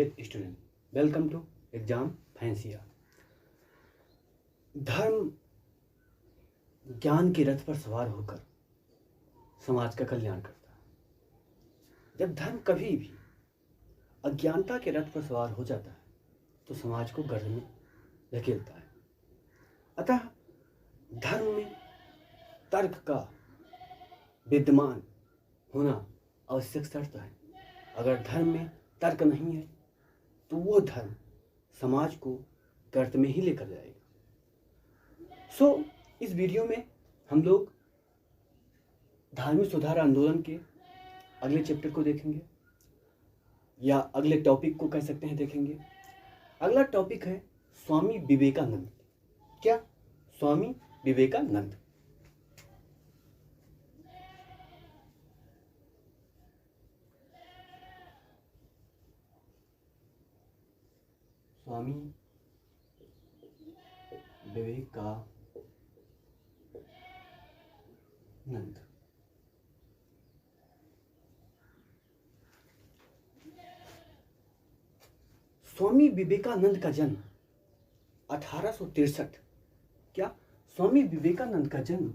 Dear student, welcome to exam फैंसिया। धर्म ज्ञान के रथ पर सवार होकर समाज का कल्याण करता है। जब धर्म कभी भी अज्ञानता के रथ पर सवार हो जाता है तो समाज को गर्त में धकेलता है। अतः धर्म में तर्क का विद्यमान होना आवश्यक शर्त है। अगर धर्म में तर्क नहीं है तो वो धर्म समाज को गर्त में ही लेकर जाएगा। इस वीडियो में हम लोग धार्मिक सुधार आंदोलन के अगले चैप्टर को देखेंगे या अगले टॉपिक को कह सकते हैं देखेंगे। अगला टॉपिक है स्वामी विवेकानंद। क्या? स्वामी विवेकानंद। स्वामी विवेकानंद स्वामी विवेकानंद का जन्म 1863। क्या? स्वामी विवेकानंद का जन्म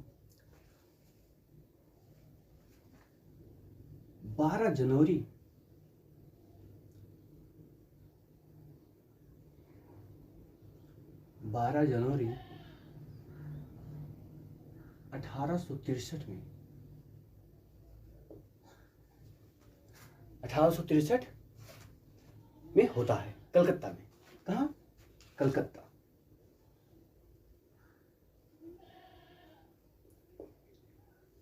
12 जनवरी 1863 में 1863 में होता है, कलकत्ता में। कहाँ? कलकत्ता।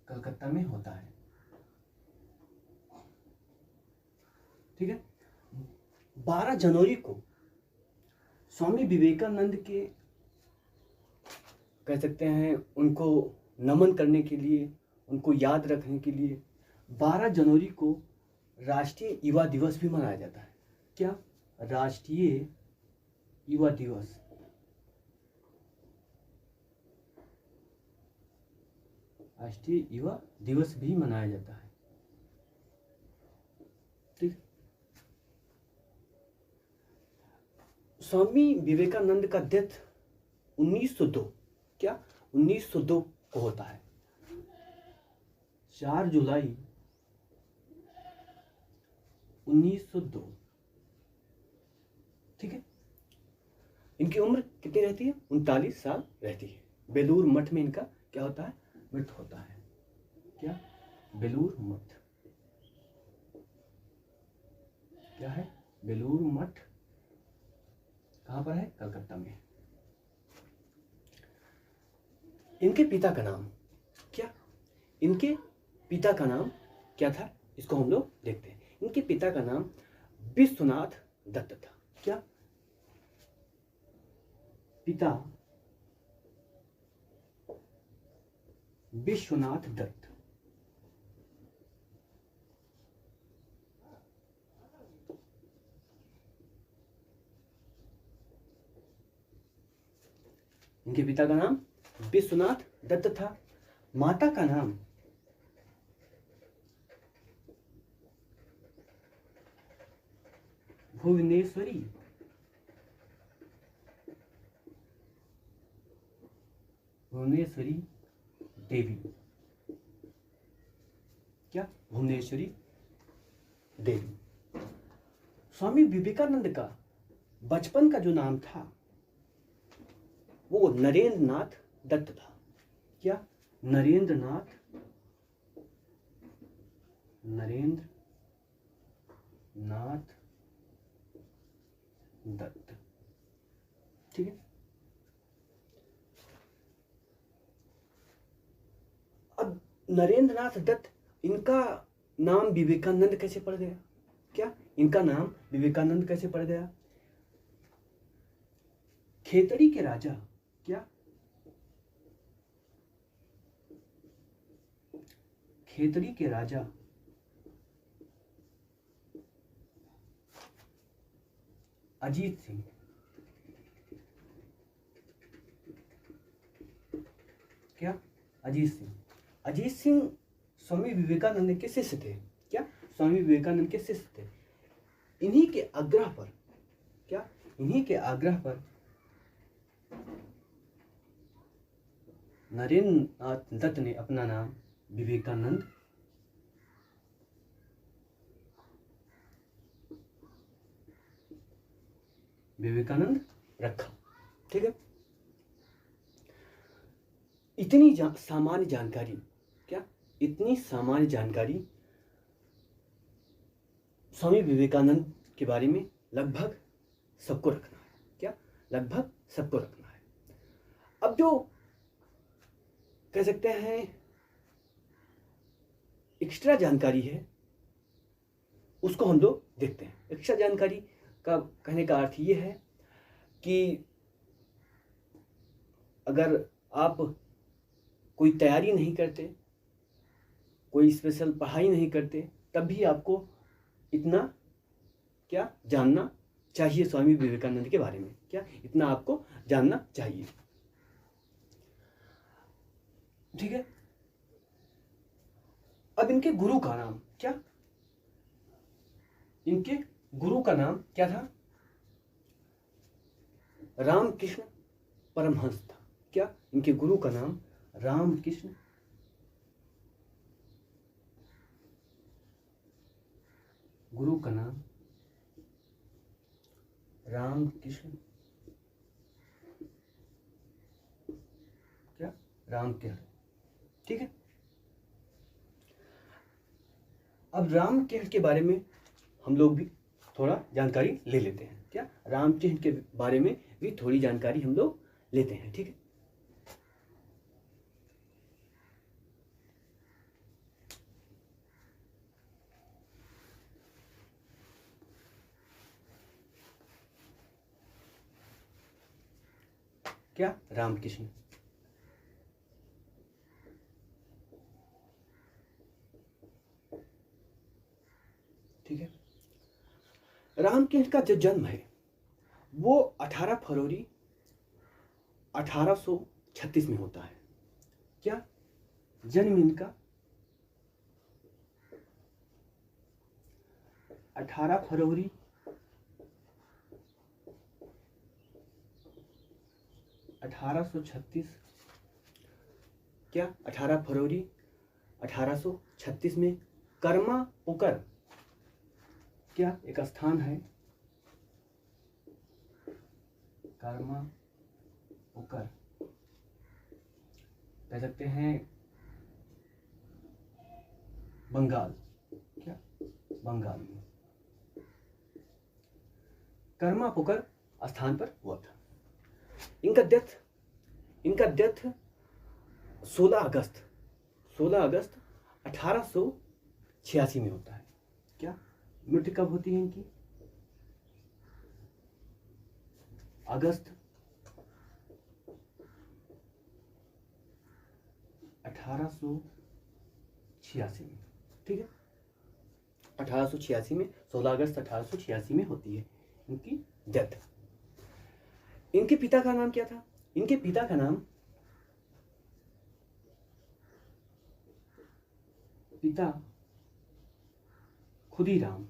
कलकत्ता में होता है, ठीक है। 12 जनवरी को स्वामी विवेकानंद के कह सकते हैं उनको नमन करने के लिए, उनको याद रखने के लिए 12 जनवरी को राष्ट्रीय युवा दिवस भी मनाया जाता है। क्या? राष्ट्रीय युवा दिवस। राष्ट्रीय युवा दिवस भी मनाया जाता है, ठीक। स्वामी विवेकानंद का डेथ 1902। क्या? 1902 को होता है। 4 जुलाई 1902, ठीक है। इनकी उम्र कितनी रहती है? 39 साल रहती है। बेलूर मठ में इनका क्या होता है? मृत्यु होता है। क्या? बेलूर मठ। क्या है? बेलूर मठ कहाँ पर है? कलकत्ता में। इनके पिता का नाम क्या? इनके पिता का नाम क्या था? इसको हम लोग देखते हैं। इनके पिता का नाम विश्वनाथ दत्त था। क्या? पिता विश्वनाथ दत्त। इनके पिता का नाम विश्वनाथ दत्त था। माता का नाम भुवनेश्वरी देवी। क्या? भुवनेश्वरी देवी। स्वामी विवेकानंद का बचपन का जो नाम था वो नरेंद्र नाथ दत्त था। क्या? नरेंद्र नाथ दत्त, ठीक है। अब नरेंद्र नाथ दत्त, इनका नाम विवेकानंद कैसे पड़ गया? क्या? इनका नाम विवेकानंद कैसे पड़ गया? खेतड़ी के राजा। क्या? खेतड़ी के राजा अजीत सिंह। क्या? अजीत सिंह स्वामी विवेकानंद के शिष्य थे। क्या? स्वामी विवेकानंद के शिष्य थे। इन्हीं के आग्रह पर क्या इन्हीं के आग्रह पर नरेंद्र नाथ दत्त ने अपना नाम विवेकानंद रखा। ठीक है, इतनी सामान्य जानकारी, क्या इतनी सामान्य जानकारी स्वामी विवेकानंद के बारे में लगभग सबको रखना है। क्या लगभग सबको रखना है। अब जो कह सकते हैं एक्स्ट्रा जानकारी है उसको हम लोग देखते हैं। एक्स्ट्रा जानकारी का कहने का अर्थ ये है कि अगर आप कोई तैयारी नहीं करते, कोई स्पेशल पढ़ाई नहीं करते, तब भी आपको इतना क्या जानना चाहिए स्वामी विवेकानंद के बारे में। क्या इतना आपको जानना चाहिए। ठीक है, अब इनके गुरु का नाम क्या, इनके गुरु का नाम क्या था? रामकृष्ण परमहंस था। क्या इनके गुरु का नाम रामकृष्ण गुरु का नाम रामकृष्ण क्या रामकृष्ण। ठीक है, अब रामकृष्ण के बारे में हम लोग भी थोड़ा जानकारी ले लेते हैं। क्या रामकृष्ण के बारे में भी थोड़ी जानकारी हम लोग लेते हैं। ठीक है, क्या रामकृष्ण, ठीक है, रामकृष्ण का जो जन्म है वो 18 फरवरी 1836 में होता है। क्या जन्म इनका 18 फरवरी 1836, क्या 18 फरवरी 1836 में कर्मा पुकर, क्या एक स्थान है कर्मा पुकर, कह सकते हैं बंगाल। क्या बंगाल में कर्मा पुकर स्थान पर हुआ था। इनका डेथ 16 अगस्त 1886 में होता है। क्या मृत्यु कब होती है इनकी? अगस्त 1886 में। ठीक है, 1886 में 16 अगस्त 1886 में होती है इनकी डेथ। इनके पिता का नाम क्या था? इनके पिता का नाम खुदीराम,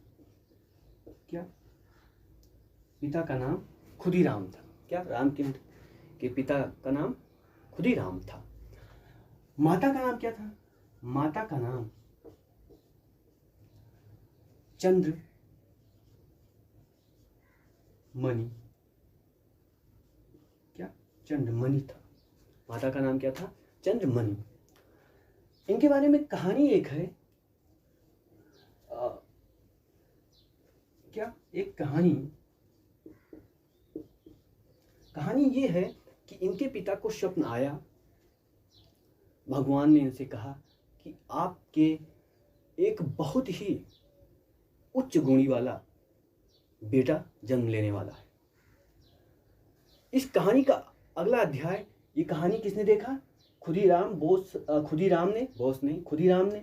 क्या पिता का नाम खुदीराम था। क्या रामकृष्ण के पिता का नाम खुदीराम था। माता का नाम क्या था? माता का नाम चंद्रमणि, क्या चंद्रमणि था। माता का नाम क्या था? चंद्रमणि। इनके बारे में कहानी एक है, क्या एक कहानी ये है कि इनके पिता को स्वप्न आया, भगवान ने इनसे कहा कि आपके एक बहुत ही उच्च गुणी वाला बेटा जन्म लेने वाला है। इस कहानी का अगला अध्याय, ये कहानी किसने देखा? खुदीराम ने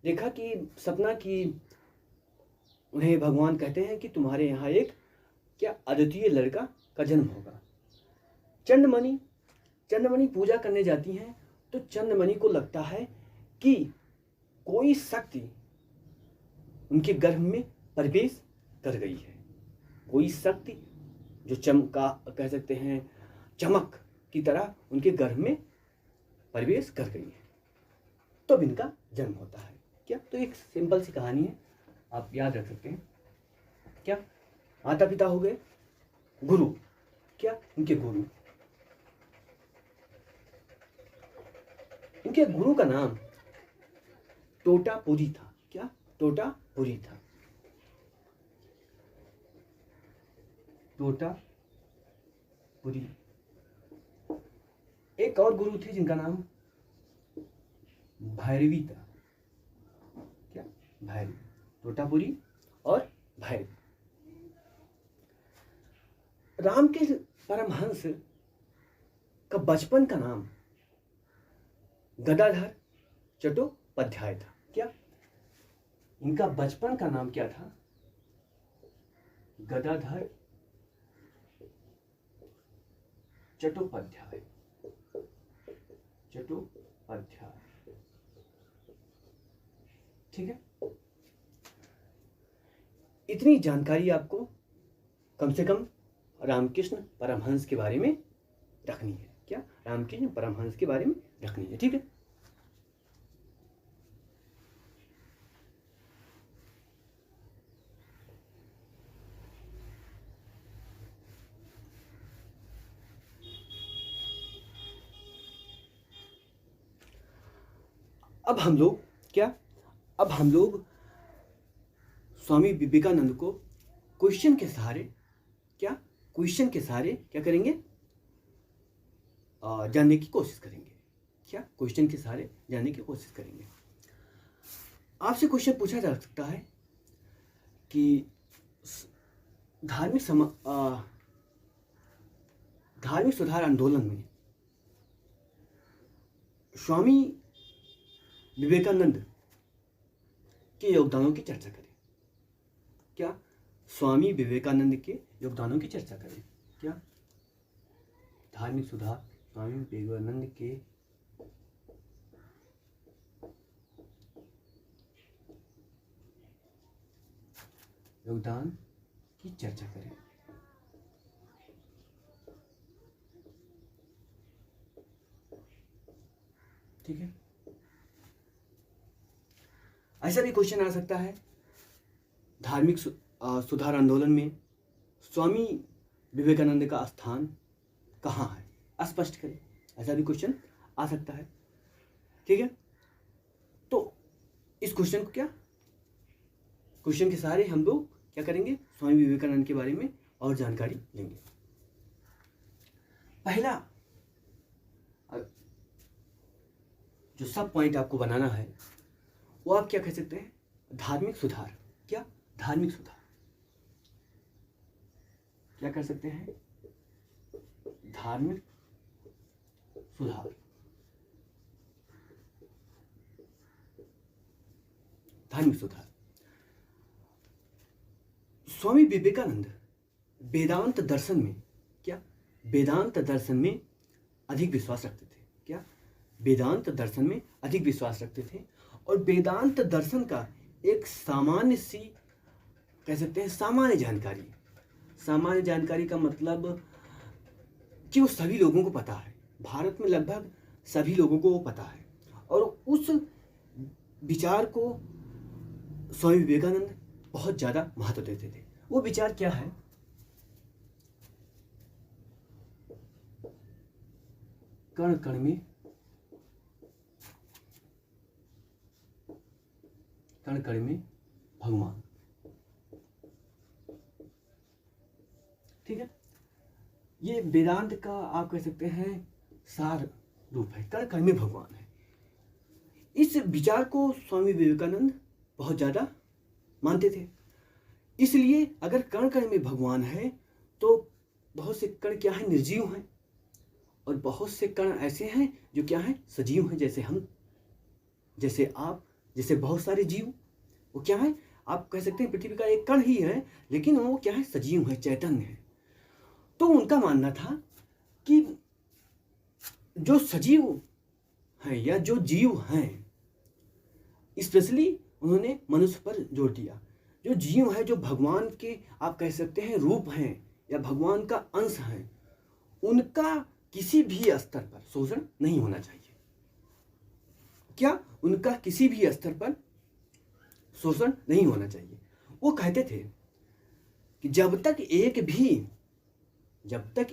देखा कि सपना की उन्हें भगवान कहते हैं कि तुम्हारे यहाँ एक क्या अद्वितीय लड़का का जन्म होगा। चंद्रमणि पूजा करने जाती हैं तो चंद्रमणि को लगता है कि कोई शक्ति उनके गर्भ में प्रवेश कर गई है। कोई शक्ति जो चमका कह सकते हैं चमक की तरह उनके गर्भ में प्रवेश कर गई है, तब इनका जन्म होता है। क्या? तो एक सिंपल सी कहानी है, आप याद रख सकते हैं। क्या? माता पिता हो गए, गुरु, क्या? उनके गुरु, उनके गुरु का नाम टोटापुरी था। क्या? टोटापुरी था। टोटापुरी। एक और गुरु थे जिनका नाम भैरवी था। क्या? भैरवी। टोटापुरी और भैरवी। रामकृष्ण परमहंस का बचपन का नाम गदाधर चट्टोपाध्याय था। क्या? इनका बचपन का नाम क्या था? गदाधर चट्टोपाध्याय। चट्टोपाध्याय। ठीक है, इतनी जानकारी आपको कम से कम रामकृष्ण परमहंस के बारे में रखनी है। क्या? रामकृष्ण परमहंस के बारे में रखनी है। ठीक है, अब हम लोग स्वामी विवेकानंद को क्वेश्चन के सहारे क्या करेंगे? जानने की कोशिश करेंगे। क्या? क्वेश्चन के सहारे जानने की कोशिश करेंगे। आपसे क्वेश्चन पूछा जा सकता है कि धार्मिक सुधार आंदोलन में स्वामी विवेकानंद के योगदानों की चर्चा करें। क्या? स्वामी विवेकानंद के योगदानों की चर्चा करें। क्या? धार्मिक सुधार, स्वामी विवेकानंद के योगदान की चर्चा करें। ठीक है, ऐसा भी क्वेश्चन आ सकता है, धार्मिक सुधार आंदोलन में स्वामी विवेकानंद का स्थान कहाँ है, स्पष्ट करें। ऐसा भी क्वेश्चन आ सकता है। ठीक है, तो इस क्वेश्चन के सहारे हम लोग क्या करेंगे? स्वामी विवेकानंद के बारे में और जानकारी लेंगे। पहला जो सब पॉइंट आपको बनाना है वो आप क्या कह सकते हैं? धार्मिक सुधार। क्या? धार्मिक सुधार क्या कर सकते हैं? धार्मिक सुधार। धार्मिक सुधार। स्वामी विवेकानंद वेदांत दर्शन में वेदांत दर्शन में अधिक विश्वास रखते थे। क्या? वेदांत दर्शन में अधिक विश्वास रखते थे और वेदांत दर्शन का एक सामान्य सी कह सकते हैं सामान्य जानकारी का मतलब कि वो सभी लोगों को पता है। भारत में लगभग सभी लोगों को वो पता है और उस विचार को स्वामी विवेकानंद बहुत ज़्यादा महत्व देते थे। वो विचार क्या है? कण कण में भगवान। ठीक है, ये वेदांत का आप कह सकते हैं सार रूप है, कण कण में भगवान है। इस विचार को स्वामी विवेकानंद बहुत ज़्यादा मानते थे। इसलिए अगर कण कण में भगवान है तो बहुत से कण क्या है? निर्जीव हैं और बहुत से कण ऐसे हैं जो क्या हैं? सजीव हैं। जैसे हम, जैसे आप, जैसे बहुत सारे जीव, वो क्या है? आप कह सकते हैं पृथ्वी का एक कण ही है, लेकिन वो क्या है? सजीव है, चैतन्य है। तो उनका मानना था कि जो सजीव हैं या जो जीव हैं, स्पेशली उन्होंने मनुष्य पर जोर दिया, जो जीव है, जो भगवान के आप कह सकते हैं रूप हैं या भगवान का अंश हैं, उनका किसी भी स्तर पर शोषण नहीं होना चाहिए। क्या? उनका किसी भी स्तर पर शोषण नहीं होना चाहिए। वो कहते थे कि जब तक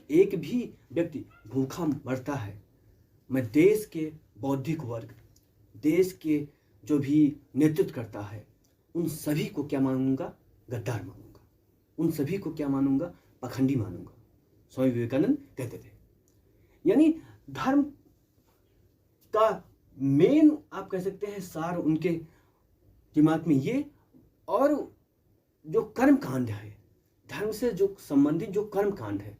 एक भी व्यक्ति भूखा मरता है, मैं देश के बौद्धिक वर्ग, देश के जो भी नेतृत्व करता है, उन सभी को क्या मानूंगा? गद्दार मानूंगा। उन सभी को क्या मानूंगा? पखंडी मानूंगा। स्वामी विवेकानंद कहते थे। यानी धर्म का मेन आप कह सकते हैं सार उनके दिमाग में ये, और जो कर्म कांड है, धर्म से जो संबंधित जो कर्म कांड है,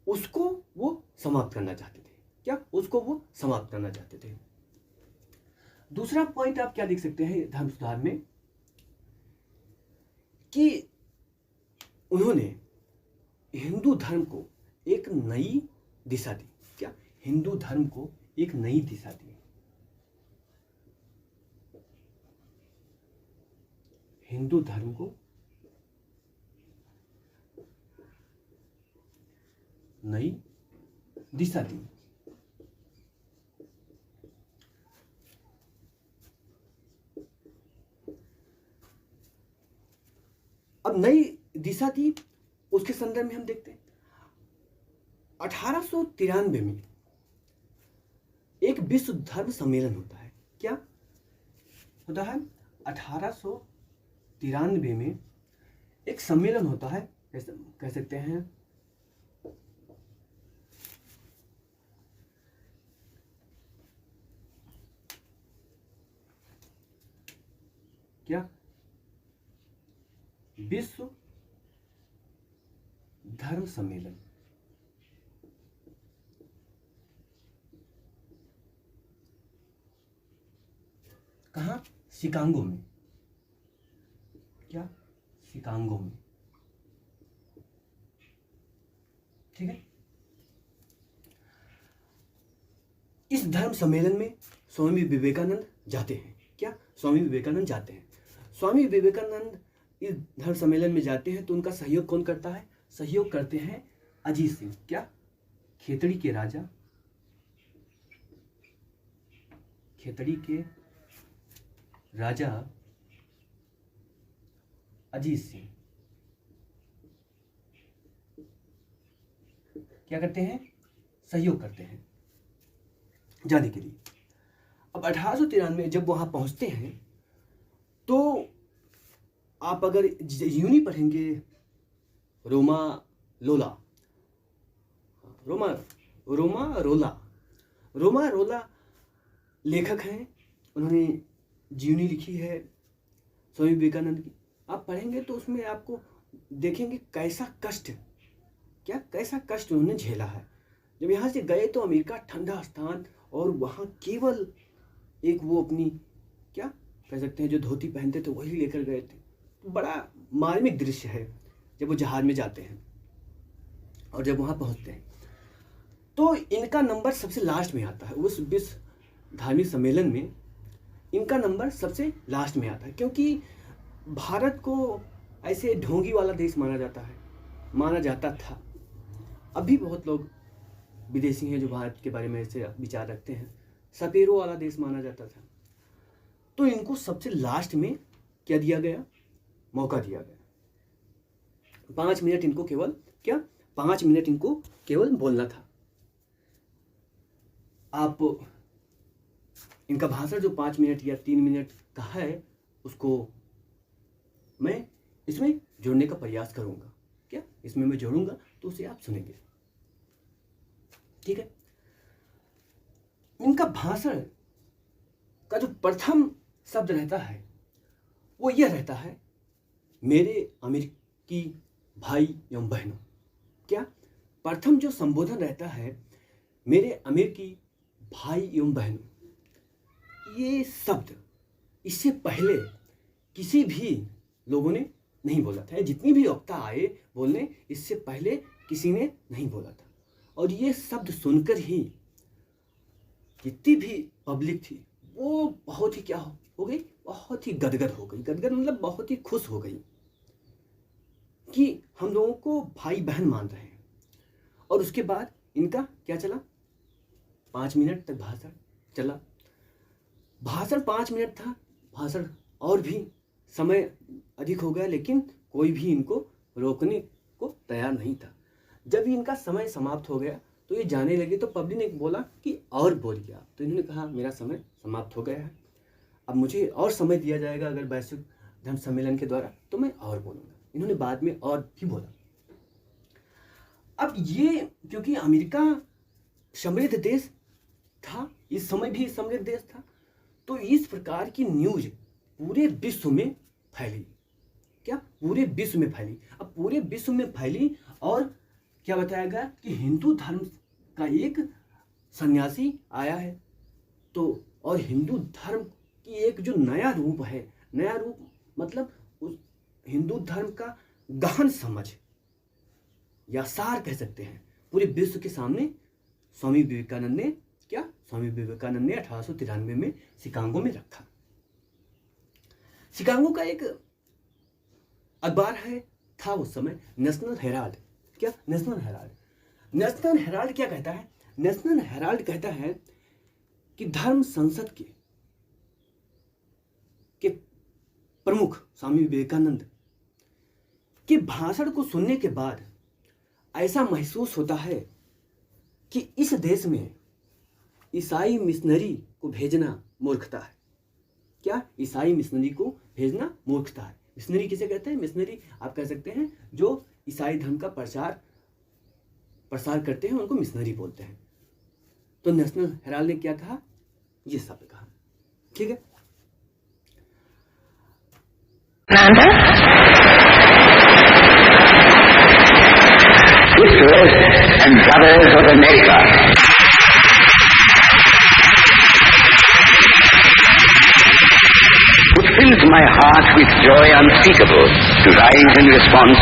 उसको वो समाप्त करना चाहते थे। क्या? उसको वो समाप्त करना चाहते थे। दूसरा पॉइंट आप क्या देख सकते हैं धर्म सुधार में, कि उन्होंने हिंदू धर्म को एक नई दिशा दी। क्या? हिंदू धर्म को एक नई दिशा दी। हिंदू धर्म को नई दिशा दी। अब नई दिशा दी, उसके संदर्भ में हम देखते हैं 1893 में एक विश्व धर्म सम्मेलन होता है। क्या होता है? 1893 में एक सम्मेलन होता है, कह सकते हैं क्या? विश्व धर्म सम्मेलन। कहाँ? शिकागो में। क्या? शिकागो में। ठीक है। इस धर्म सम्मेलन में स्वामी विवेकानंद जाते हैं। क्या? स्वामी विवेकानंद जाते हैं। स्वामी विवेकानंद इस धर्म सम्मेलन में जाते हैं तो उनका सहयोग कौन करता है? सहयोग करते हैं अजीत सिंह। क्या? खेतड़ी के राजा, खेतड़ी के राजा अजीत सिंह क्या करते हैं? सहयोग करते हैं जाने के लिए। अब 1893 में जब वहां पहुंचते हैं तो आप अगर यूनी पढ़ेंगे, रोमा रोला लेखक हैं। उन्होंने जीवनी लिखी है स्वामी विवेकानंद की। आप पढ़ेंगे तो उसमें आपको देखेंगे कैसा कष्ट उन्होंने झेला है। जब यहाँ से गए तो अमेरिका ठंडा स्थान, और वहाँ केवल एक वो अपनी क्या कह सकते हैं जो धोती पहनते थे वही लेकर गए थे। बड़ा मार्मिक दृश्य है जब वो जहाज में जाते हैं और जब वहाँ पहुँचते हैं तो इनका नंबर सबसे लास्ट में आता है। उस विश्व धार्मिक सम्मेलन में इनका नंबर सबसे लास्ट में आता है, क्योंकि भारत को ऐसे ढोंगी वाला देश माना जाता था। अभी बहुत लोग विदेशी हैं जो भारत के बारे में ऐसे विचार रखते हैं, सपेरों वाला देश माना जाता था। तो इनको सबसे लास्ट में क्या दिया गया? मौका दिया गया। 5 मिनट इनको केवल 5 मिनट इनको केवल बोलना था। आप इनका भाषण जो 5 मिनट या 3 मिनट का है उसको मैं इसमें जोड़ने का प्रयास करूंगा। क्या? इसमें मैं जोड़ूंगा तो उसे आप सुनेंगे। ठीक है। इनका भाषण का जो प्रथम शब्द रहता है वो यह रहता है, मेरे अमेरिकी भाई एवं बहनों। क्या? प्रथम जो संबोधन रहता है, मेरे अमेरिकी भाई एवं बहनों। ये शब्द इससे पहले किसी भी लोगों ने नहीं बोला था। जितनी भी वक्ता आए बोलने, इससे पहले किसी ने नहीं बोला था। और ये शब्द सुनकर ही जितनी भी पब्लिक थी वो बहुत ही क्या हो गई? बहुत ही गदगद हो गई। गदगद मतलब बहुत ही खुश हो गई कि हम लोगों को भाई बहन मान रहे हैं। और उसके बाद इनका क्या चला, 5 मिनट तक भाषण चला। भाषण 5 मिनट था, भाषण और भी समय अधिक हो गया, लेकिन कोई भी इनको रोकने को तैयार नहीं था। जब इनका समय समाप्त हो गया तो ये जाने लगे, तो पब्लिक ने बोला कि और बोलिए आप। तो इन्होंने कहा मेरा समय समाप्त हो गया है, अब मुझे और समय दिया जाएगा अगर वैश्विक धर्म सम्मेलन के द्वारा तो मैं और बोलूँगा। इन्होंने बाद में और भी बोला। अब ये क्योंकि अमेरिका समृद्ध देश था, इस समय भी समृद्ध देश था, तो इस प्रकार की न्यूज पूरे विश्व में फैली। क्या पूरे विश्व में फैली। अब पूरे विश्व में फैली और क्या बताया गया कि हिंदू धर्म का एक सन्यासी आया है, तो और हिंदू धर्म की एक जो नया रूप है, नया रूप मतलब उस हिंदू धर्म का गहन समझ या सार कह सकते हैं, पूरे विश्व के सामने स्वामी विवेकानंद ने 1893 में शिकागो में रखा। शिकागो का एक अखबार था उस समय, नेशनल हेराल्ड। क्या नेशनल हेराल्ड? नेशनल हेराल्ड क्या कहता है? नेशनल हेराल्ड कहता है कि धर्म संसद के प्रमुख स्वामी विवेकानंद के भाषण को सुनने के बाद ऐसा महसूस होता है कि इस देश में ईसाई मिशनरी को भेजना मूर्खता है। क्या? ईसाई मिशनरी को भेजना मूर्खता है। मिशनरी किसे कहते हैं? मिशनरी आप कह सकते हैं जो ईसाई धर्म का प्रसार करते हैं, उनको मिशनरी बोलते हैं। तो नेशनल हेराल्ड ने क्या कहा? ये शब्द कहा। ठीक है, Sisters and brothers of America, it fills my heart with joy unspeakable to rise in response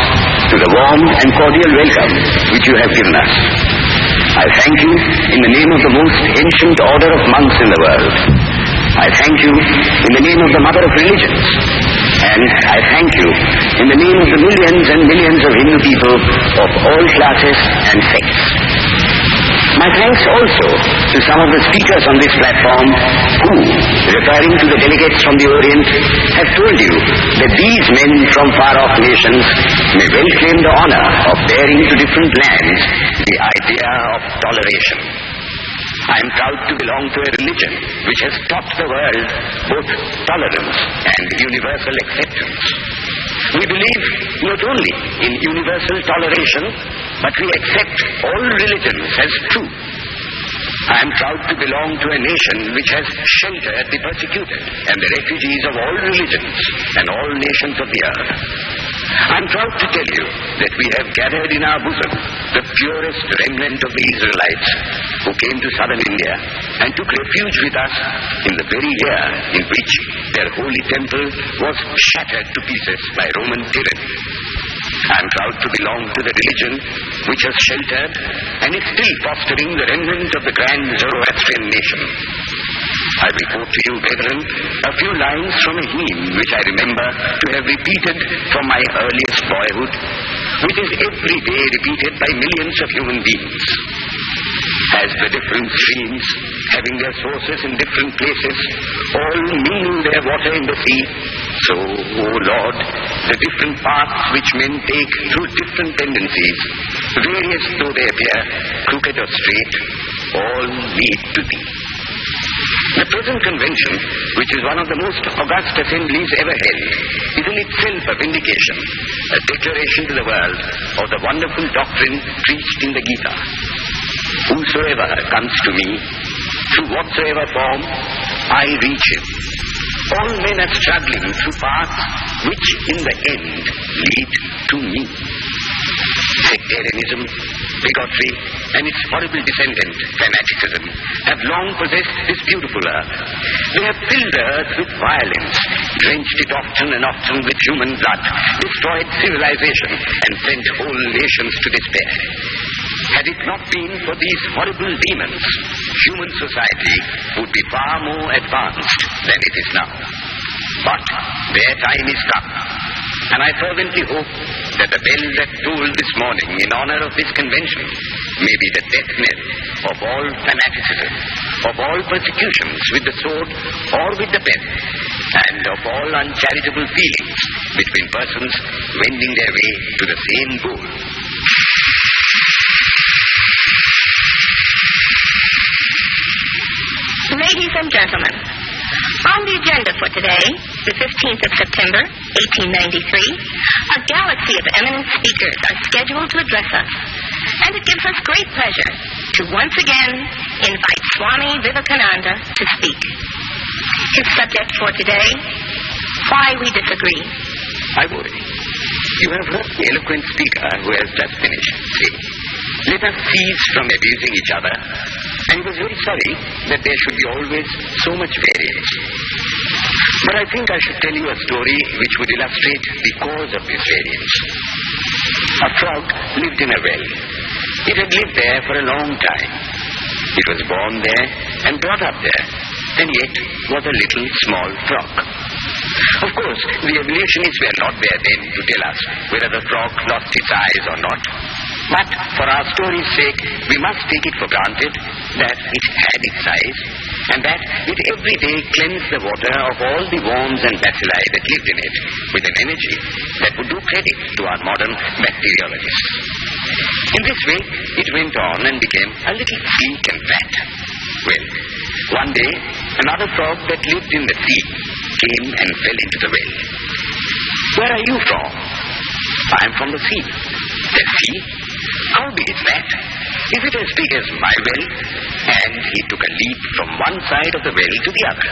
to the warm and cordial welcome which you have given us. I thank you in the name of the most ancient order of monks in the world. I thank you in the name of the mother of religions. And I thank you in the name of the millions and millions of Hindu people of all classes and sects. My thanks also to some of the speakers on this platform who, referring to the delegates from the Orient, have told you that these men from far-off nations may well claim the honor of bearing to different lands the idea of toleration. I am proud to belong to a religion which has taught the world both tolerance and universal acceptance. We believe not only in universal toleration, but we accept all religions as true. I am proud to belong to a nation which has sheltered the persecuted and the refugees of all religions and all nations of the earth. I am proud to tell you that we have gathered in our bosom the purest remnant of the Israelites who came to southern India and took refuge with us in the very year in which their holy temple was shattered to pieces by Roman tyranny. I am proud to belong to the religion which has sheltered and is still fostering the remnant of the grand Zoroastrian nation. I report to you, brethren, a few lines from a hymn which I remember to have repeated from my earliest boyhood, which is every day repeated by millions of human beings. As the different streams, having their sources in different places, all mingle their water in the sea, so, O Lord, the different paths which men take through different tendencies, various though they appear, crooked or straight, all lead to Thee. The present convention, which is one of the most august assemblies ever held, is in itself a vindication, a declaration to the world of the wonderful doctrine preached in the Gita. Whosoever comes to me, through whatsoever form, I reach him. All men are struggling through paths which in the end lead to me. Sectarianism, bigotry, and its horrible descendant, fanaticism, have long possessed this beautiful earth. They have filled the earth with violence, drenched it often and often with human blood, destroyed civilization, and sent whole nations to despair. Had it not been for these horrible demons, human society would be far more advanced than it is now. But their time is come, and I fervently hope that the bell that tolled this morning in honor of this convention may be the death knell of all fanaticism, of all persecutions with the sword or with the pen, and of all uncharitable feelings between persons wending their way to the same goal. Ladies and gentlemen, on the agenda for today, the 15th of September, 1893, a galaxy of eminent speakers are scheduled to address us, and it gives us great pleasure to once again invite Swami Vivekananda to speak. His subject for today, Why We Disagree. My boy, you have heard the eloquent speaker who has just finished say, let us cease from abusing each other, and he was very sorry that there should be always so much variance. But I think I should tell you a story which would illustrate the cause of this variance. A frog lived in a well. It had lived there for a long time. It was born there and brought up there, and yet was a little small frog. Of course, the evolutionists were not there then to tell us whether the frog lost its eyes or not. But for our story's sake, we must take it for granted that it had its eyes, and that it every day cleansed the water of all the worms and bacilli that lived in it with an energy that would do credit to our modern bacteriologists. In this way, it went on and became a little sleek and fat. Well, one day, another frog that lived in the sea came and fell into the well. Where are you from? I am from the sea. The sea? How big is that? Is it as big as my well? And he took a leap from one side of the well to the other.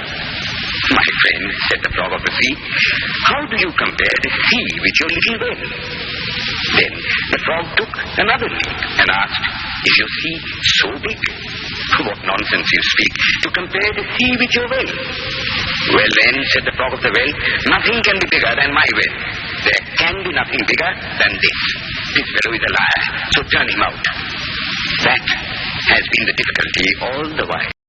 My friend, said the frog of the sea, how do you compare the sea with your little well? Then the frog took another leap and asked, is your sea so big? What nonsense you speak, to compare the sea with your well. Well then, said the frog of the well, nothing can be bigger than my well. There can be nothing bigger than this. This fellow is a liar, so turn him out. That has been the difficulty all the while.